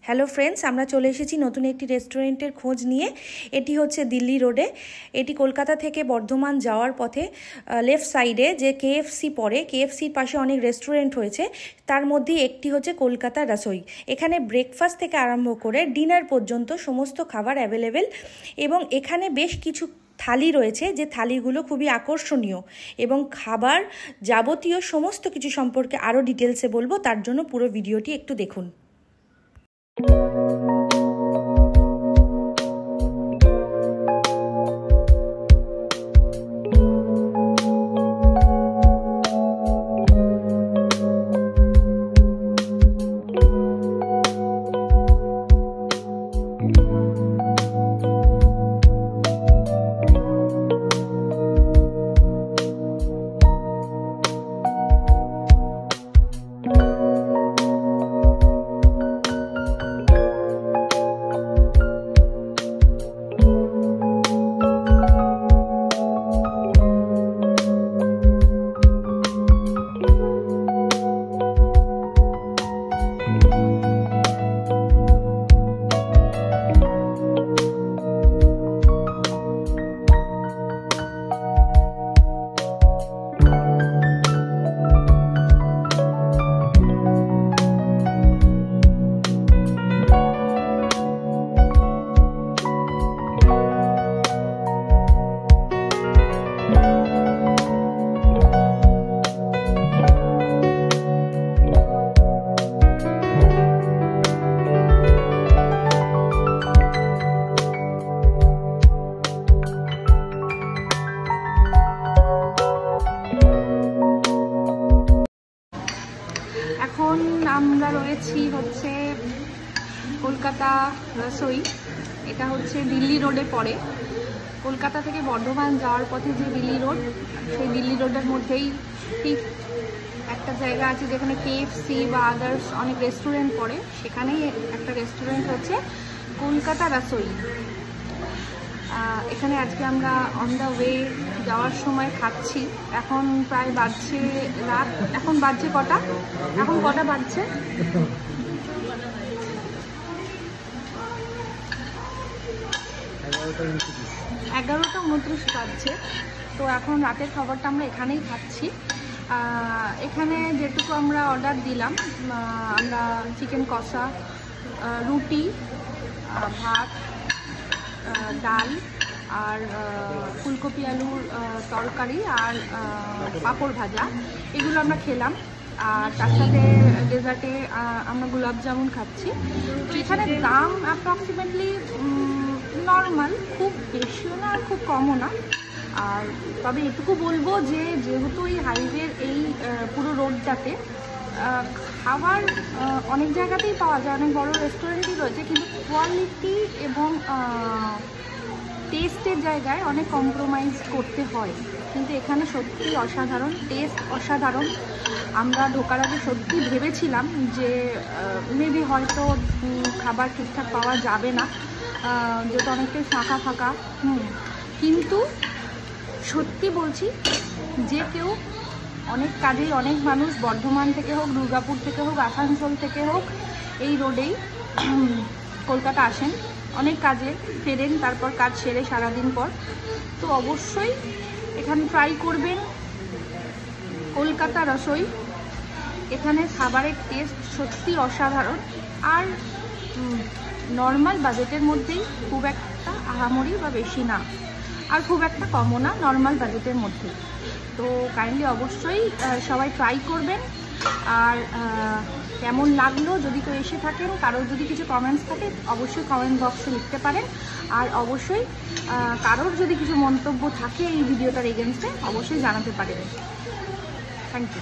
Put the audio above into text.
Hello friends, আমরা চলে এসেছি নতুন একটি রেস্টুরেন্টের খোঁজ নিয়ে। এটি হচ্ছে দিল্লি রোডে। এটি কলকাতা থেকে বর্ধমান যাওয়ার পথে লেফট সাইডে যে কেএফসি পড়ে, কেএফসির পাশে অনেক রেস্টুরেন্ট হয়েছে, তার মধ্যে একটি হচ্ছে কলকাতা রসোই। এখানে ব্রেকফাস্ট থেকে আরম্ভ করে ডিনার পর্যন্ত সমস্ত খাবার অ্যাভেলেবেল এবং এখানে বেশ কিছু থালি রয়েছে যে থালিগুলো খুবই আকর্ষণীয় এবং খাবার যাবতীয় সমস্ত কিছু সম্পর্কে আরও ডিটেলসে বলবো, তার জন্য পুরো ভিডিওটি একটু দেখুন। এখন আমরা রয়েছি হচ্ছে কলকাতা রসোই। এটা হচ্ছে দিল্লি রোডে পড়ে। কলকাতা থেকে বর্ধমান যাওয়ার পথে যে দিল্লি রোড, সেই দিল্লি রোডের মধ্যেই ঠিক একটা জায়গা আছে যেখানে কেএফসি বা আদার্স অনেক রেস্টুরেন্ট পড়ে, সেখানেই একটা রেস্টুরেন্ট হচ্ছে কলকাতা রসোই। এখানে আজকে আমরা অন দ্য ওয়ে যাওয়ার সময় খাচ্ছি। এখন প্রায় বাজছে রাত, এখন বাজছে কটা? এখন কটা বাজছে? 11:29 বাজছে। তো এখন রাতের খাবারটা আমরা এখানেই খাচ্ছি। এখানে যেটুকু আমরা অর্ডার দিলাম, আমরা চিকেন কষা, রুটি, ভাত, ডাল আর ফুলকপি আলুর তরকারি আর পাঁপড় ভাজা, এগুলো আমরা খেলাম। আর তার সাথে ডেজার্টে আমরা গোলাপ জামুন খাচ্ছি। এখানে দাম অ্যাপ্রক্সিমেটলি নর্মাল, খুব বেশিও না আর খুব কমও না। আর তবে এটুকু বলবো যে যেহেতু এই হাইওয়ের এই পুরো রোডটাতে খাবার অনেক জায়গাতেই পাওয়া যায়, অনেক বড় রেস্টুরেন্টই রয়েছে, কিন্তু কোয়ালিটি এবং টেস্টের জায়গায় অনেক কম্প্রোমাইজ করতে হয়। কিন্তু এখানে সত্যি অসাধারণ টেস্ট, অসাধারণ। আমরা ঢোকার আগে সত্যি ভেবেছিলাম যে মেবি হয়তো খাবার ঠিকঠাক পাওয়া যাবে না, যেহেতু অনেকটাই ফাঁকা ফাঁকা। কিন্তু সত্যি বলছি, যে কেউ অনেক কাজেই, অনেক মানুষ বর্ধমান থেকে হোক, দুর্গাপুর থেকে হোক, আসানসোল থেকে হোক, এই রোডেই কলকাতা আসেন, অনেক কাজে ফেরেন, তারপর কাজ সেরে সারাদিন পর। তো অবশ্যই এখানে ট্রাই করবেন কলকাতা রসোই। এখানে খাবারের টেস্ট সত্যি অসাধারণ আর নর্মাল বাজেটের মধ্যেই, খুব একটা আহামরি বা বেশি না আর খুব একটা কমও না, নর্মাল বাজেটের মধ্যে। তো কাইন্ডলি অবশ্যই সবাই ট্রাই করবেন। আর কেমন লাগলো যদি কেউ এসে থাকেন, কারোর যদি কিছু কমেন্টস থাকে অবশ্যই কমেন্ট বক্সে লিখতে পারেন। আর অবশ্যই কারোর যদি কিছু মন্তব্য থাকে এই ভিডিওটার এগেনস্টে অবশ্যই জানাতে পারেন। Thank you.